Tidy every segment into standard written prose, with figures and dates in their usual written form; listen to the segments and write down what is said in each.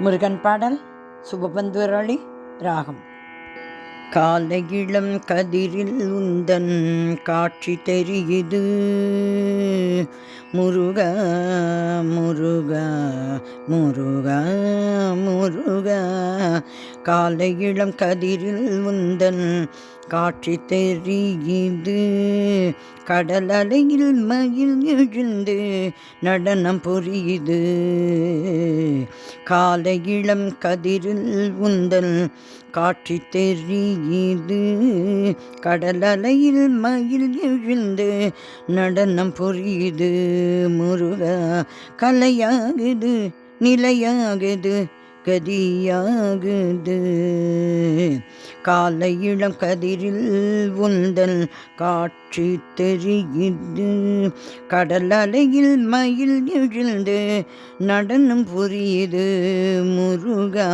முருகன் பாடல் சுபபந்துரளி ராகம். காலை இளம் கதிரில் உந்தன் காட்சி தெரியுது முருகா முருகா முருகா முருகா. காலை இளம் கதிரில் உந்தன் காட்சி தெரியுது, கடல் அலையில் மயில் எழுந்து நடனம் புரியுது. காலை இளம் கதிரில் உந்தன் காட்சி தெரியுது, கடல் அலையில் மயில் எழுந்து நடனம் புரியுது. முருகா கலையாகுது நிலையாகுது கதியாகுது. காலை இளம் கதிரில் உந்தன் காட்சி தெரியுது, கடல் அலையில் மயில் எழுந்து நடனம் புரியுது. முருகா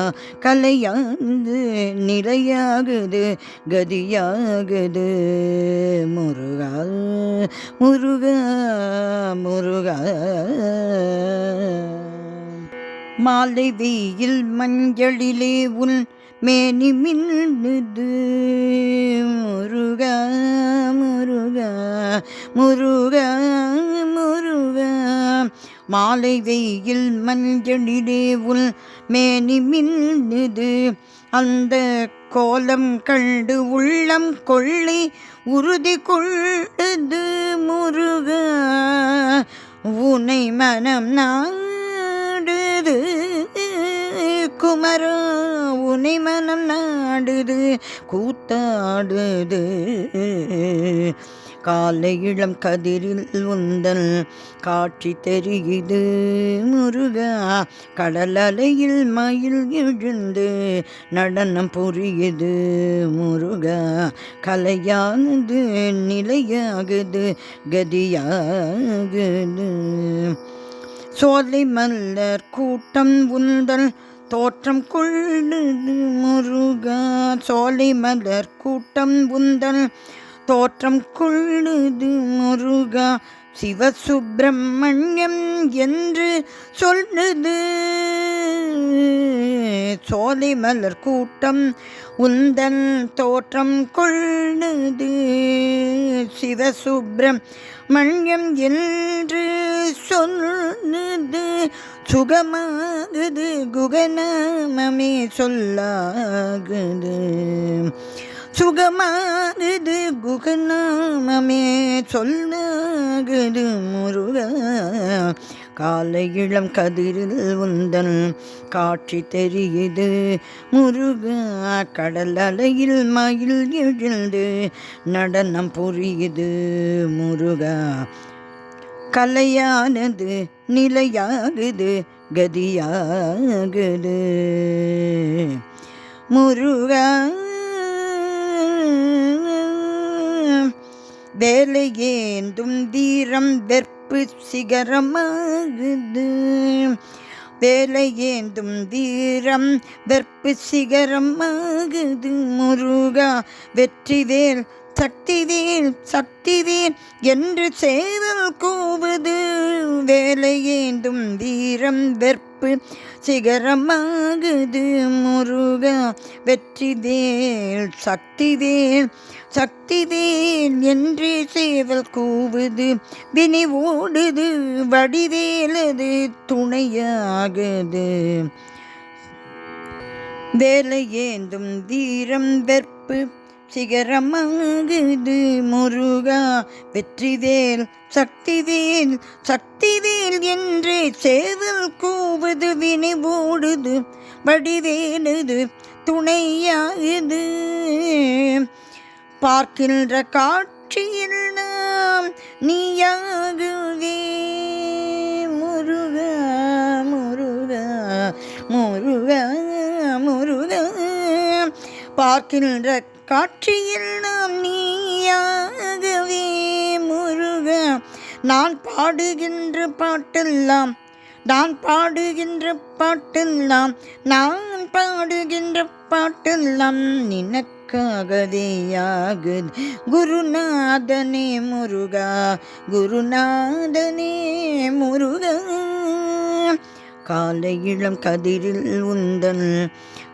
கலையாகுது நிலையாகுது கதியாகுது. முருகா முருகா முருகா. மாலை வெயில் மஞ்சளிலே உன் மேனி மின்னுது முருகா முருகா முருகா முருகா. மாலை வெயில் மஞ்சளிலே உன் மேனி மின்னுது, அந்த கோலம் கண்டு உள்ளம் கொள்ளை உறுதி கொள்ளுது. முருகா உனை மனம் நாடுது, குமரா உனை மனம் நாடுது கூத்தாடுது. காலை இளம் கதிரில் உந்தன் காட்சி தெரியுது முருகா, கடல் அலையில் மயில் எழுந்து நடனம் புரியுது. முருகா கலையானது நிலையாகுது கதியாகுது. சோலை மலர் கூட்டம் உந்தன் தோற்றம் கொள்ளுது முருகா, சோலை மலர் கூட்டம் உந்தன் தோற்றம் கொள்ளுது. முருகா சிவசுப்பிரமணியம் என்று சொல்லுது. சோலை மலர் கூட்டம் உந்தன் தோற்றம் கொள்ளுது, சிவசுப்பிரமணியம் என்று சொல்லுது. சுகமாகுது குகநாமமே சொல்லாகுது, சுகமாகுது குகநாமமே சொல்லாகுது. முருகா காலை இளம் கதிரில் உந்தன் காட்சி தெரியுது முருகா, கடல் அலையில் மயில் எழுந்து நடனம் புரியுது. முருகா கலையானது நிலையாகுது கதியாகுது. முருகா வேலை ஏந்தும் வீரம் வெற்பு சிகரமாகுது, வேலை ஏந்தும் வீரம் வெற்பு சிகரமாகுது. முருகா வெற்றிவேல் சக்திவேல் சக்திவேல் என்று சேவல் கூவுது. வேலை ஏந்தும் வீரம் வெற்பு சிகரமாகுது. முருகா வெற்றிவேல் சக்திவேல் சக்திவேல் என்று சேவல் கூவுது. வினை ஓடுது வடிவேலது துணையாகுது. வேலை ஏந்தும் வீரம் வெற்பு சிகரமாகுது. முருகா வெற்றிவேல் சக்திவேல் சக்திவேல் என்றே சேவல் கூவுது. வினை ஓடுது வடிவேலது துணையாகுது. பார்க்கின்ற காட்சியில் நாம் நீயாகுவே முருகா முருகா முருகா முருகா. பார்க்கின்ற காட்சியில் நாம் நீயாகவே முருகா. நான் பாடுகின்ற பாட்டெல்லாம் நான் பாடுகின்ற பாட்டெல்லாம் நான் பாடுகின்ற பாட்டெல்லாம் நினக்காகவேயாகுது. குருநாதனே முருகா குருநாதனே முருகா. காலை இளம் கதிரில் உந்தன்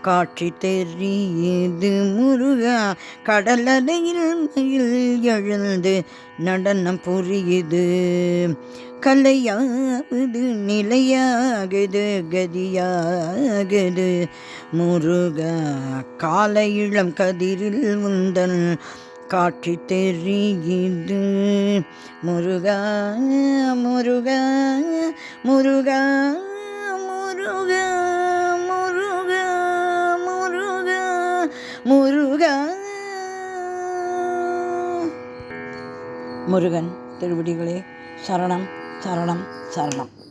காட்சி தெரியுது முருகா. கடலலையில் மயில் எழுந்து நடனம் புரியுது. கலையாகுது நிலையாகுது கதியாகுது முருகா. காலை இளம் கதிரில் உந்தன் காட்சி தெரியுது முருகா. முருகா முருகா முருகா முருகா முருகா முருகா. முருகன் திருவடிகளே சரணம் சரணம் சரணம்.